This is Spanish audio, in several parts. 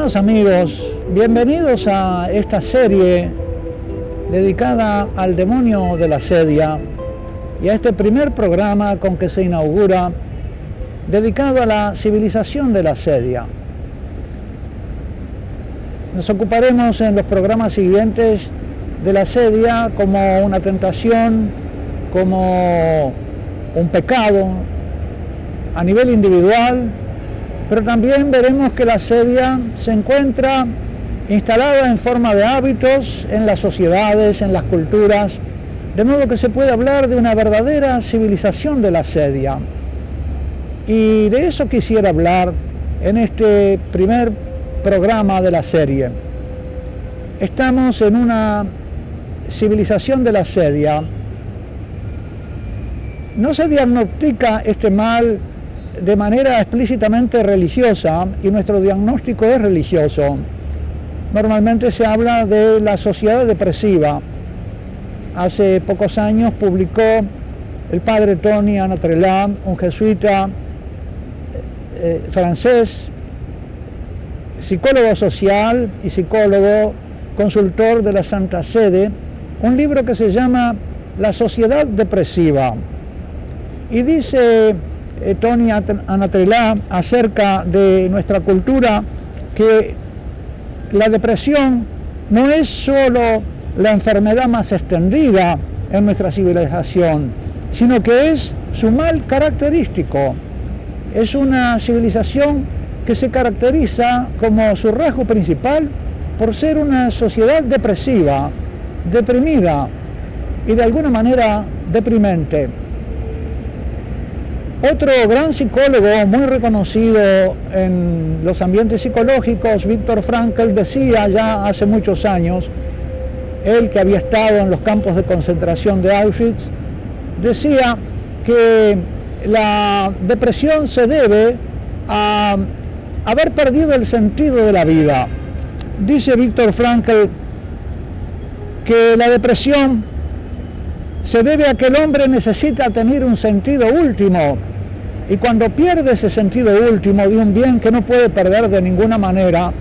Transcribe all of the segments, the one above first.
Estimados amigos, bienvenidos a esta serie dedicada al demonio de la asedia y a este primer programa con que se inaugura dedicado a la civilización de la asedia. Nos ocuparemos en los programas siguientes de la asedia como una tentación, como un pecado a nivel individual, pero también veremos que la asedia se encuentra instalada en forma de hábitos en las sociedades, en las culturas, de modo que se puede hablar de una verdadera civilización de la asedia. Y de eso quisiera hablar en este primer programa de la serie. Estamos en una civilización de la asedia. No se diagnostica este mal de manera explícitamente religiosa y nuestro diagnóstico es religioso. Normalmente se habla de la sociedad depresiva. Hace pocos años publicó el padre Tony Anatrelat, un jesuita francés, psicólogo social y psicólogo, consultor de la Santa Sede, un libro que se llama La sociedad depresiva. Y dice Tony Anatrelat acerca de nuestra cultura que la depresión no es solo la enfermedad más extendida en nuestra civilización, sino que es su mal característico. Es una civilización que se caracteriza como su rasgo principal por ser una sociedad depresiva, deprimida y de alguna manera deprimente. Otro gran psicólogo muy reconocido en los ambientes psicológicos, Viktor Frankl, decía ya hace muchos años, él que había estado en los campos de concentración de Auschwitz, decía que la depresión se debe a haber perdido el sentido de la vida. Dice Viktor Frankl que la depresión se debe a que el hombre necesita tener un sentido último, y cuando pierde ese sentido último de un bien que no puede perder de ninguna manera,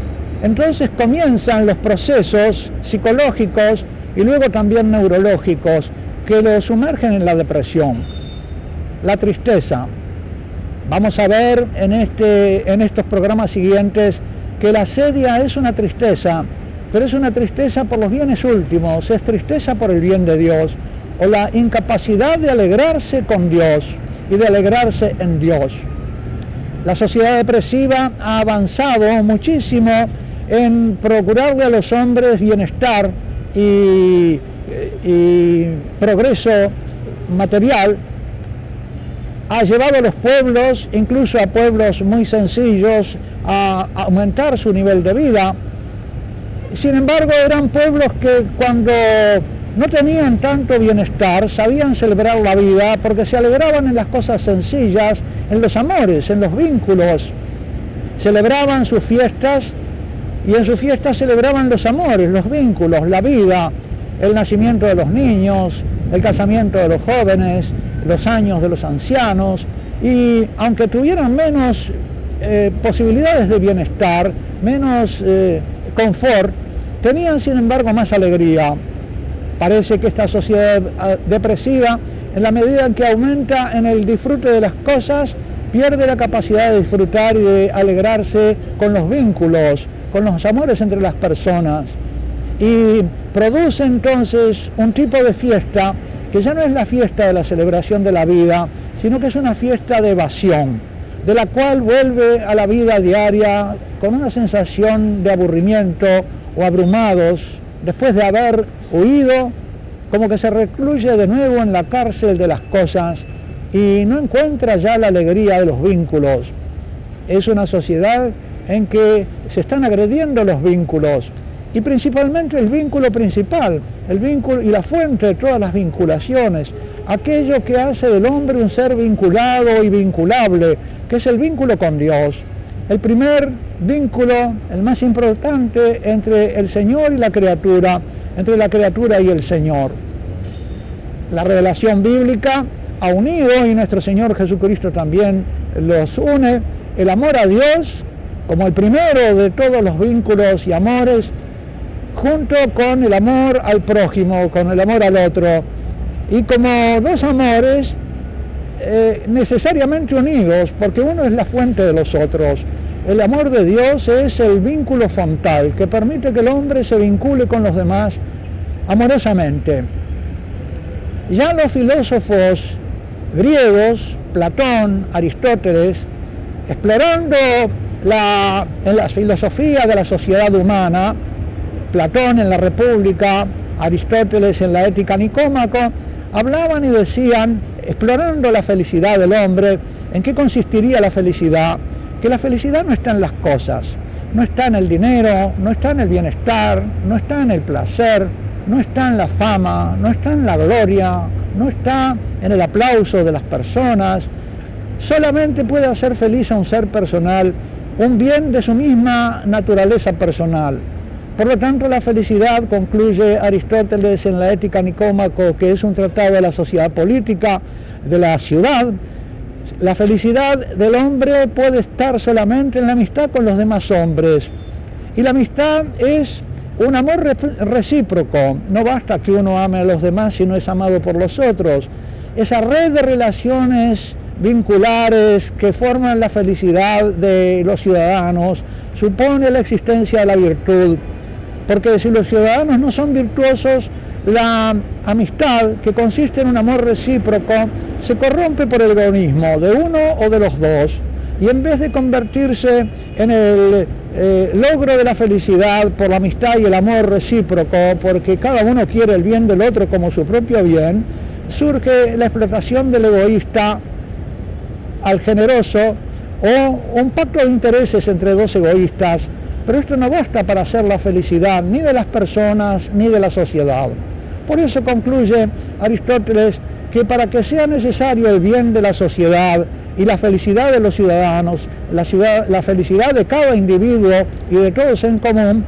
entonces comienzan los procesos psicológicos y luego también neurológicos que lo sumergen en la depresión. La tristeza. Vamos a ver en estos programas siguientes que la asedia es una tristeza, pero es una tristeza por los bienes últimos, es tristeza por el bien de Dios, o la incapacidad de alegrarse con Dios y de alegrarse en Dios. La sociedad depresiva ha avanzado muchísimo en procurarle a los hombres bienestar y progreso material. Ha llevado a los pueblos, incluso a pueblos muy sencillos, a aumentar su nivel de vida. Sin embargo, eran pueblos que cuando no tenían tanto bienestar, sabían celebrar la vida porque se alegraban en las cosas sencillas, en los amores, en los vínculos. Celebraban sus fiestas y en sus fiestas celebraban los amores, los vínculos, la vida, el nacimiento de los niños, el casamiento de los jóvenes, los años de los ancianos, y aunque tuvieran menos posibilidades de bienestar, menos confort, tenían sin embargo más alegría. Parece que esta sociedad depresiva, en la medida en que aumenta en el disfrute de las cosas, pierde la capacidad de disfrutar y de alegrarse con los vínculos, con los amores entre las personas. Y produce entonces un tipo de fiesta que ya no es la fiesta de la celebración de la vida, sino que es una fiesta de evasión, de la cual vuelve a la vida diaria con una sensación de aburrimiento o abrumados, después de haber huido, como que se recluye de nuevo en la cárcel de las cosas y no encuentra ya la alegría de los vínculos. Es una sociedad en que se están agrediendo los vínculos, y principalmente el vínculo principal, el vínculo y la fuente de todas las vinculaciones, aquello que hace del hombre un ser vinculado y vinculable, que es el vínculo con Dios. El primer vínculo, el más importante entre el Señor y la criatura, entre la criatura y el Señor. La revelación bíblica ha unido, y nuestro Señor Jesucristo también los une, el amor a Dios como el primero de todos los vínculos y amores, junto con el amor al prójimo, con el amor al otro, y como dos amores necesariamente unidos, porque uno es la fuente de los otros. El amor de Dios es el vínculo frontal que permite que el hombre se vincule con los demás amorosamente. Ya los filósofos griegos, Platón, Aristóteles, explorando en la filosofía de la sociedad humana, Platón en la República, Aristóteles en la Ética Nicómaco, hablaban y decían, explorando la felicidad del hombre, ¿en qué consistiría la felicidad? Que la felicidad no está en las cosas, no está en el dinero, no está en el bienestar, no está en el placer, no está en la fama, no está en la gloria, no está en el aplauso de las personas. Solamente puede hacer feliz a un ser personal, un bien de su misma naturaleza personal. Por lo tanto, la felicidad, concluye Aristóteles en la Ética Nicómaco, que es un tratado de la sociedad política de la ciudad, la felicidad del hombre puede estar solamente en la amistad con los demás hombres. Y la amistad es un amor recíproco. No basta que uno ame a los demás si no es amado por los otros. Esa red de relaciones vinculares que forman la felicidad de los ciudadanos supone la existencia de la virtud. Porque si los ciudadanos no son virtuosos, la amistad, que consiste en un amor recíproco, se corrompe por el egoísmo de uno o de los dos, y en vez de convertirse en el logro de la felicidad por la amistad y el amor recíproco, porque cada uno quiere el bien del otro como su propio bien, surge la explotación del egoísta al generoso, o un pacto de intereses entre dos egoístas. Pero esto no basta para hacer la felicidad ni de las personas ni de la sociedad. Por eso concluye Aristóteles que para que sea necesario el bien de la sociedad y la felicidad de los ciudadanos, la felicidad de cada individuo y de todos en común,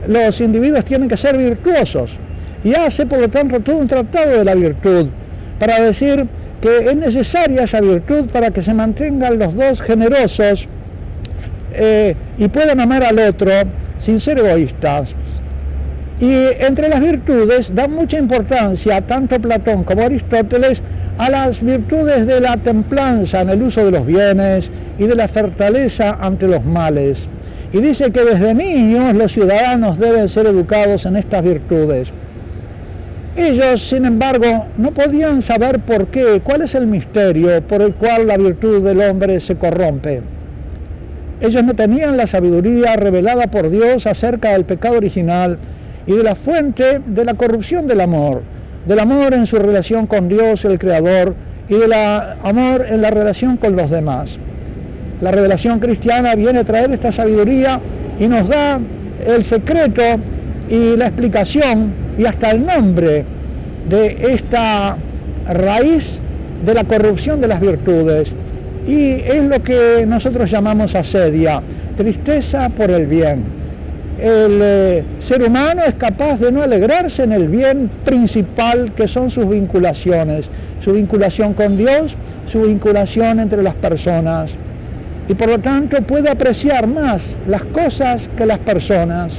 los individuos tienen que ser virtuosos. Y hace, por lo tanto, todo un tratado de la virtud para decir que es necesaria esa virtud para que se mantengan los dos generosos y puedan amar al otro sin ser egoístas. Y entre las virtudes da mucha importancia, tanto Platón como Aristóteles, a las virtudes de la templanza en el uso de los bienes y de la fortaleza ante los males. Y dice que desde niños los ciudadanos deben ser educados en estas virtudes. Ellos, sin embargo, no podían saber por qué, cuál es el misterio por el cual la virtud del hombre se corrompe. Ellos no tenían la sabiduría revelada por Dios acerca del pecado original y de la fuente de la corrupción del amor en su relación con Dios, el Creador, y del amor en la relación con los demás. La revelación cristiana viene a traer esta sabiduría y nos da el secreto y la explicación y hasta el nombre de esta raíz de la corrupción de las virtudes. Y es lo que nosotros llamamos asedia, tristeza por el bien. El ser humano es capaz de no alegrarse en el bien principal que son sus vinculaciones, su vinculación con Dios, su vinculación entre las personas. Y por lo tanto puede apreciar más las cosas que las personas.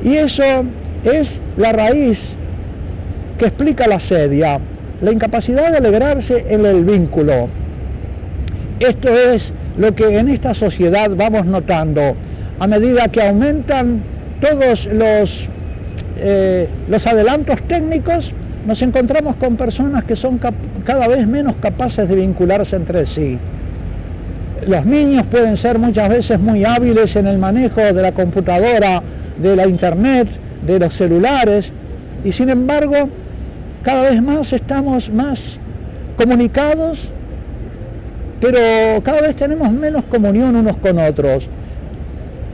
Y eso es la raíz que explica la asedia, la incapacidad de alegrarse en el vínculo. Esto es lo que en esta sociedad vamos notando. A medida que aumentan todos los adelantos técnicos, nos encontramos con personas que son cada vez menos capaces de vincularse entre sí. Los niños pueden ser muchas veces muy hábiles en el manejo de la computadora, de la internet, de los celulares, y sin embargo, cada vez más estamos más comunicados, pero cada vez tenemos menos comunión unos con otros.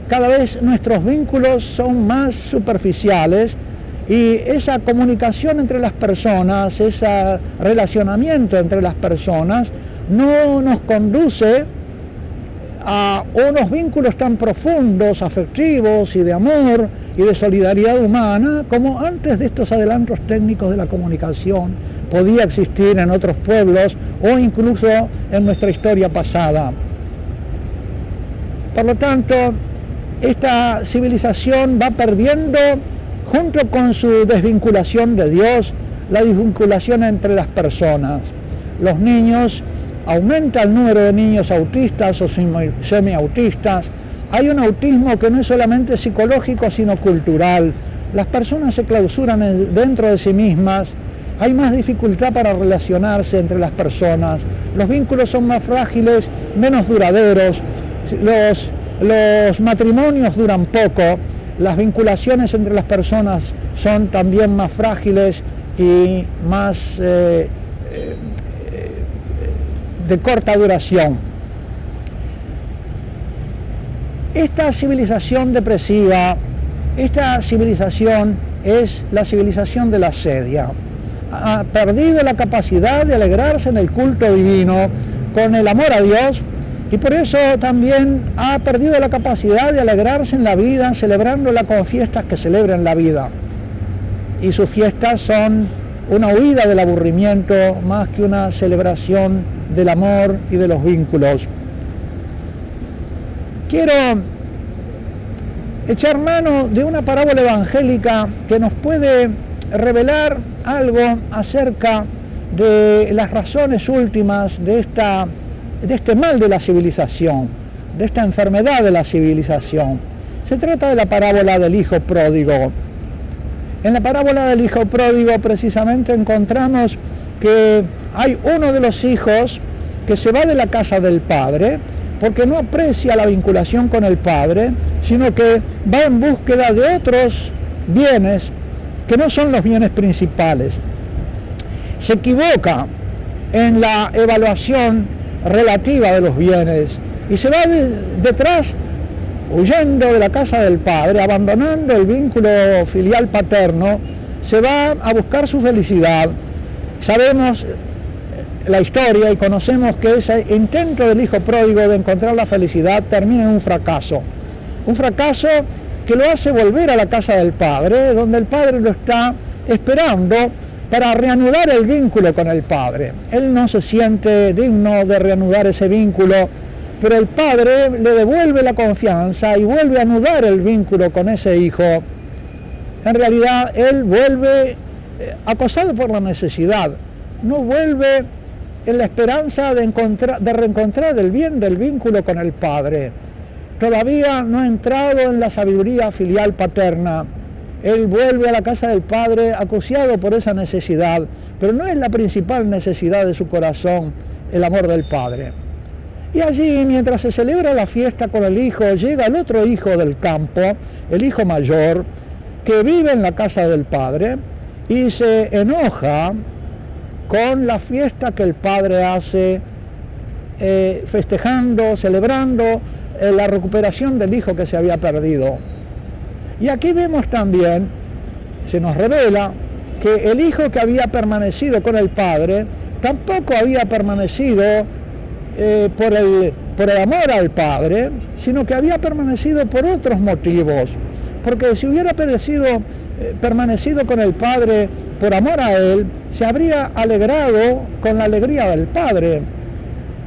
Cada vez nuestros vínculos son más superficiales y esa comunicación entre las personas, ese relacionamiento entre las personas no nos conduce a unos vínculos tan profundos, afectivos y de amor y de solidaridad humana como antes de estos adelantos técnicos de la comunicación podía existir en otros pueblos o incluso en nuestra historia pasada. Por lo tanto, esta civilización va perdiendo, junto con su desvinculación de Dios, la desvinculación entre las personas. Los niños, aumenta el número de niños autistas o semiautistas. Hay un autismo que no es solamente psicológico, sino cultural. Las personas se clausuran dentro de sí mismas. Hay más dificultad para relacionarse entre las personas. Los vínculos son más frágiles, menos duraderos. Los matrimonios duran poco. Las vinculaciones entre las personas son también más frágiles y más de corta duración. Esta civilización depresiva, esta civilización es la civilización de la asedia. Ha perdido la capacidad de alegrarse en el culto divino con el amor a Dios, y por eso también ha perdido la capacidad de alegrarse en la vida celebrándola con fiestas que celebran la vida. Y sus fiestas son una huida del aburrimiento más que una celebración del amor y de los vínculos. Quiero echar mano de una parábola evangélica que nos puede revelar algo acerca de las razones últimas de este mal de la civilización, de esta enfermedad de la civilización. Se trata de la parábola del hijo pródigo. En la parábola del hijo pródigo precisamente encontramos que hay uno de los hijos que se va de la casa del padre porque no aprecia la vinculación con el padre, sino que va en búsqueda de otros bienes que no son los bienes principales. Se equivoca en la evaluación relativa de los bienes y se va detrás, huyendo de la casa del padre, abandonando el vínculo filial paterno, se va a buscar su felicidad. Sabemos la historia y conocemos que ese intento del hijo pródigo de encontrar la felicidad termina en un fracaso que lo hace volver a la casa del padre, donde el padre lo está esperando para reanudar el vínculo con el padre. Él no se siente digno de reanudar ese vínculo, pero el padre le devuelve la confianza y vuelve a anudar el vínculo con ese hijo. En realidad, él vuelve acosado por la necesidad, no vuelve en la esperanza de reencontrar el bien del vínculo con el padre. Todavía no ha entrado en la sabiduría filial paterna. Él vuelve a la casa del padre acuciado por esa necesidad, pero no es la principal necesidad de su corazón el amor del padre. Y allí, mientras se celebra la fiesta con el hijo, llega el otro hijo del campo, el hijo mayor, que vive en la casa del padre y se enoja con la fiesta que el padre hace, festejando, celebrando la recuperación del hijo que se había perdido. Y aquí vemos también, se nos revela, que el hijo que había permanecido con el padre tampoco había permanecido por el amor al padre, sino que había permanecido por otros motivos. Porque si hubiera permanecido con el padre por amor a él, se habría alegrado con la alegría del padre.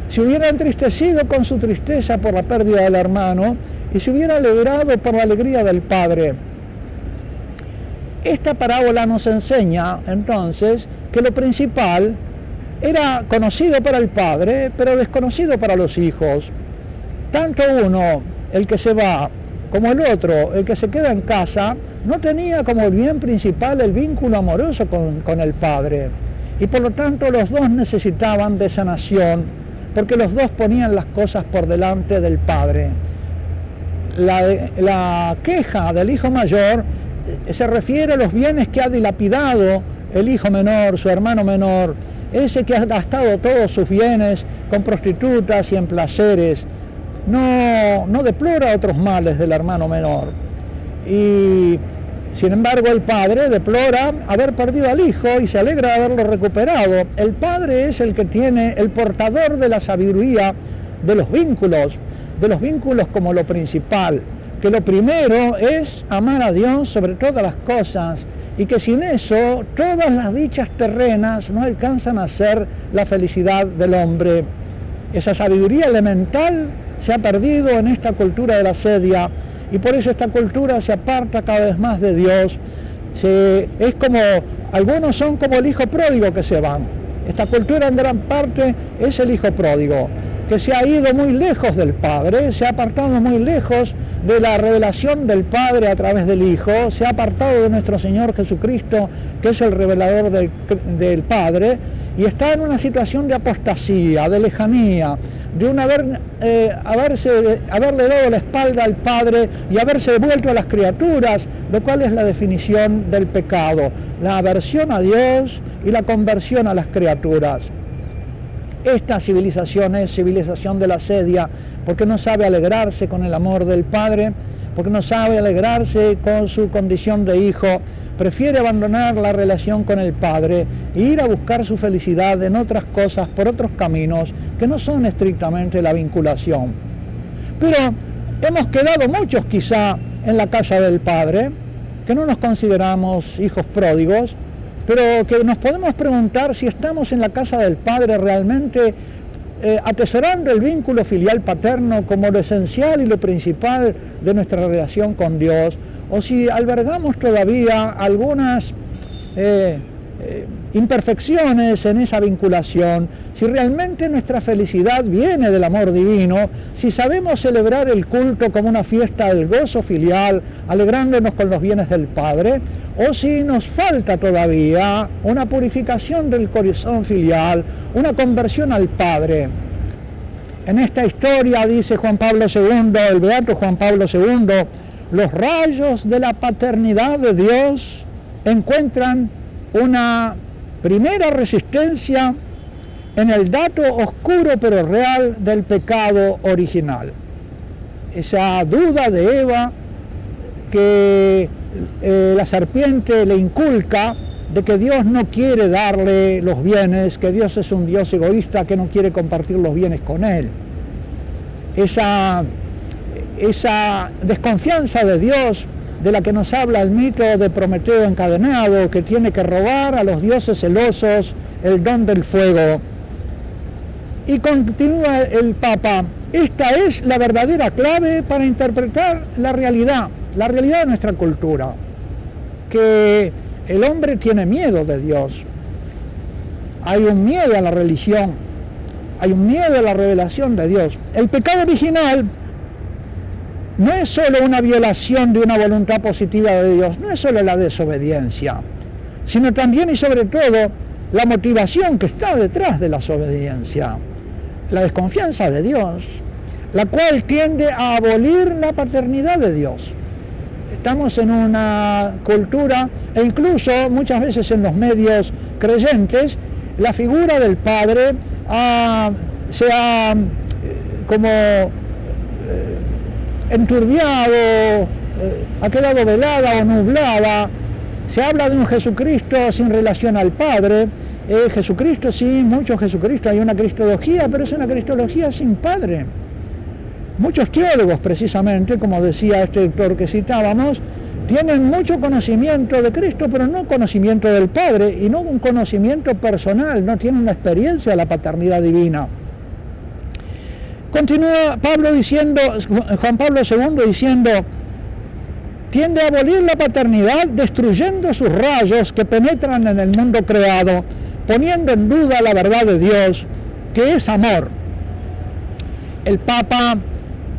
Se hubiera entristecido con su tristeza por la pérdida del hermano y se hubiera alegrado por la alegría del padre. Esta parábola nos enseña entonces que lo principal era conocido para el padre, pero desconocido para los hijos. Tanto uno, el que se va, como el otro, el que se queda en casa, no tenía como bien principal el vínculo amoroso con el padre. Y por lo tanto los dos necesitaban de sanación, porque los dos ponían las cosas por delante del padre. La queja del hijo mayor se refiere a los bienes que ha dilapidado el hijo menor, su hermano menor, ese que ha gastado todos sus bienes con prostitutas y en placeres. No deplora otros males del hermano menor. Y sin embargo el padre deplora haber perdido al hijo y se alegra de haberlo recuperado. El padre es el que tiene, el portador de la sabiduría de los vínculos como lo principal, que lo primero es amar a Dios sobre todas las cosas y que sin eso todas las dichas terrenas no alcanzan a ser la felicidad del hombre. Esa sabiduría elemental se ha perdido en esta cultura de la sedia, y por eso esta cultura se aparta cada vez más de Dios. Es como, algunos son como el hijo pródigo que se van. Esta cultura en gran parte es el hijo pródigo, que se ha ido muy lejos del Padre, se ha apartado muy lejos de la revelación del Padre a través del Hijo, se ha apartado de nuestro Señor Jesucristo, que es el revelador del Padre, y está en una situación de apostasía, de lejanía, de haberle dado la espalda al Padre y haberse devuelto a las criaturas, lo cual es la definición del pecado, la aversión a Dios y la conversión a las criaturas. Esta civilización es civilización de la sedia, porque no sabe alegrarse con el amor del Padre, porque no sabe alegrarse con su condición de hijo, prefiere abandonar la relación con el Padre e ir a buscar su felicidad en otras cosas, por otros caminos que no son estrictamente la vinculación. Pero hemos quedado muchos quizá en la casa del Padre, que no nos consideramos hijos pródigos, pero que nos podemos preguntar si estamos en la casa del Padre realmente atesorando el vínculo filial paterno como lo esencial y lo principal de nuestra relación con Dios, o si albergamos todavía algunas imperfecciones en esa vinculación, si realmente nuestra felicidad viene del amor divino, si sabemos celebrar el culto como una fiesta del gozo filial, alegrándonos con los bienes del Padre, o si nos falta todavía una purificación del corazón filial, una conversión al Padre. En esta historia, dice Juan Pablo II, el beato Juan Pablo II, los rayos de la paternidad de Dios encuentran una primera resistencia en el dato oscuro pero real del pecado original. Esa duda de Eva que la serpiente le inculca de que Dios no quiere darle los bienes, que Dios es un Dios egoísta que no quiere compartir los bienes con él. Esa desconfianza de Dios de la que nos habla el mito de Prometeo encadenado, que tiene que robar a los dioses celosos el don del fuego. Y continúa el Papa, esta es la verdadera clave para interpretar la realidad de nuestra cultura, que el hombre tiene miedo de Dios, hay un miedo a la religión, hay un miedo a la revelación de Dios. El pecado original no es solo una violación de una voluntad positiva de Dios, no es solo la desobediencia, sino también y sobre todo la motivación que está detrás de la desobediencia, la desconfianza de Dios, la cual tiende a abolir la paternidad de Dios. Estamos en una cultura, e incluso muchas veces en los medios creyentes, la figura del Padre se ha como enturbiado, ha quedado velada o nublada. Se habla de un Jesucristo sin relación al Padre. Jesucristo, sí, mucho Jesucristo, hay una cristología, pero es una cristología sin Padre. Muchos teólogos, precisamente, como decía este autor que citábamos, tienen mucho conocimiento de Cristo, pero no conocimiento del Padre, y no un conocimiento personal, no tienen una experiencia de la paternidad divina. Continúa Juan Pablo II diciendo, tiende a abolir la paternidad destruyendo sus rayos que penetran en el mundo creado, poniendo en duda la verdad de Dios, que es amor. El Papa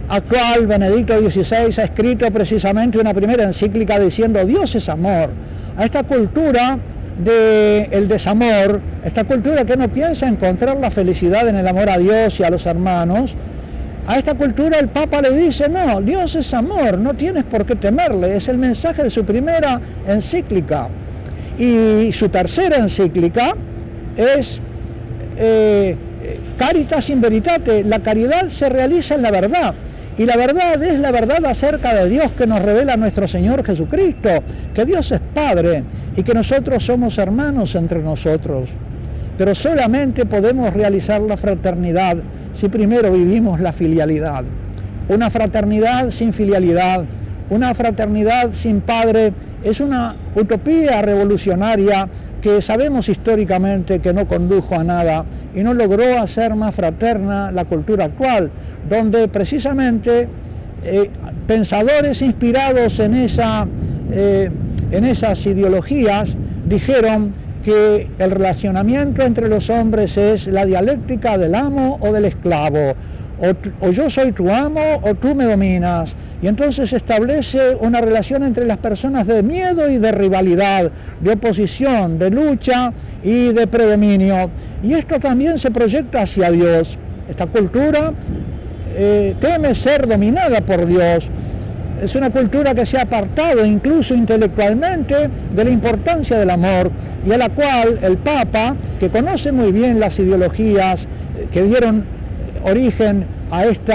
actual, Benedicto XVI, ha escrito precisamente una primera encíclica diciendo Dios es amor. A esta cultura del desamor, esta cultura que no piensa encontrar la felicidad en el amor a Dios y a los hermanos, a esta cultura el Papa le dice, no, Dios es amor, no tienes por qué temerle. Es el mensaje de su primera encíclica. Y su tercera encíclica es Caritas in Veritate, la caridad se realiza en la verdad. Y la verdad es la verdad acerca de Dios que nos revela nuestro Señor Jesucristo, que Dios es Padre y que nosotros somos hermanos entre nosotros. Pero solamente podemos realizar la fraternidad si primero vivimos la filialidad. Una fraternidad sin filialidad, una fraternidad sin padre es una utopía revolucionaria que sabemos históricamente que no condujo a nada y no logró hacer más fraterna la cultura actual, donde precisamente pensadores inspirados en esas ideologías dijeron que el relacionamiento entre los hombres es la dialéctica del amo o del esclavo, o yo soy tu amo o tú me dominas, y entonces se establece una relación entre las personas de miedo y de rivalidad, de oposición, de lucha y de predominio, y esto también se proyecta hacia Dios. Esta cultura teme ser dominada por Dios. Es una cultura que se ha apartado incluso intelectualmente de la importancia del amor y a la cual el Papa, que conoce muy bien las ideologías que dieron origen a este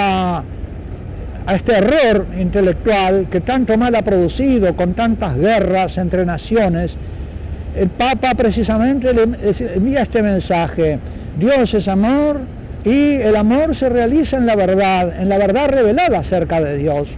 error intelectual que tanto mal ha producido con tantas guerras entre naciones, el Papa precisamente le envía este mensaje: Dios es amor y el amor se realiza en la verdad revelada acerca de Dios.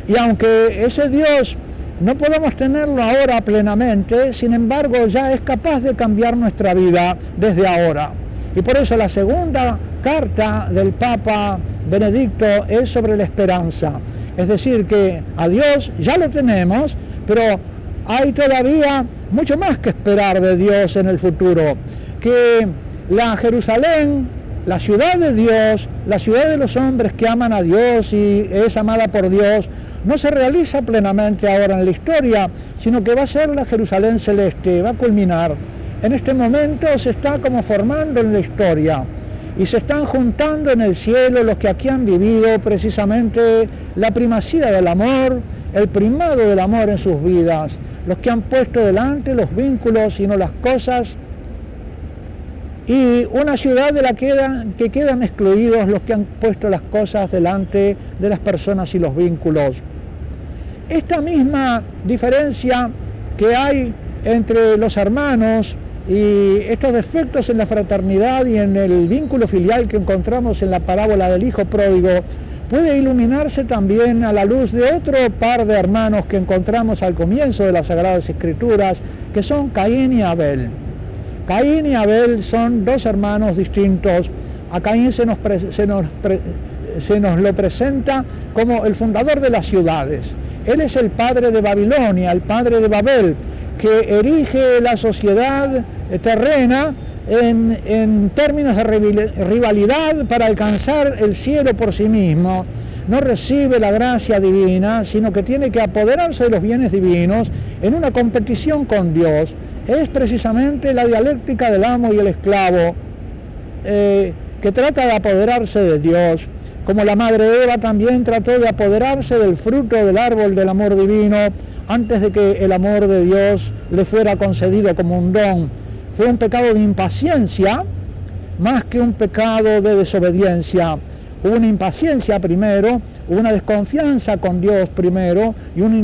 Y aunque ese Dios no podamos tenerlo ahora plenamente, sin embargo ya es capaz de cambiar nuestra vida desde ahora. Y por eso la segunda carta del Papa Benedicto es sobre la esperanza. Es decir, que a Dios ya lo tenemos, pero hay todavía mucho más que esperar de Dios en el futuro. Que la Jerusalén, la ciudad de Dios, la ciudad de los hombres que aman a Dios y es amada por Dios, no se realiza plenamente ahora en la historia, sino que va a ser la Jerusalén celeste, va a culminar. En este momento se está como formando en la historia y se están juntando en el cielo los que aquí han vivido precisamente la primacía del amor, el primado del amor en sus vidas, los que han puesto delante los vínculos y no las cosas, y una ciudad de la que quedan excluidos los que han puesto las cosas delante de las personas y los vínculos. Esta misma diferencia que hay entre los hermanos y estos defectos en la fraternidad y en el vínculo filial que encontramos en la parábola del hijo pródigo puede iluminarse también a la luz de otro par de hermanos que encontramos al comienzo de las Sagradas Escrituras, que son Caín y Abel. Caín y Abel son dos hermanos distintos. A Caín se nos lo presenta como el fundador de las ciudades. Él es el padre de Babilonia, el padre de Babel, que erige la sociedad terrena en términos de rivalidad para alcanzar el cielo por sí mismo. No recibe la gracia divina, sino que tiene que apoderarse de los bienes divinos en una competición con Dios. Es precisamente la dialéctica del amo y el esclavo que trata de apoderarse de Dios, como la madre Eva también trató de apoderarse del fruto del árbol del amor divino antes de que el amor de Dios le fuera concedido como un don. Fue un pecado de impaciencia más que un pecado de desobediencia. Hubo una impaciencia primero, hubo una desconfianza con Dios primero y una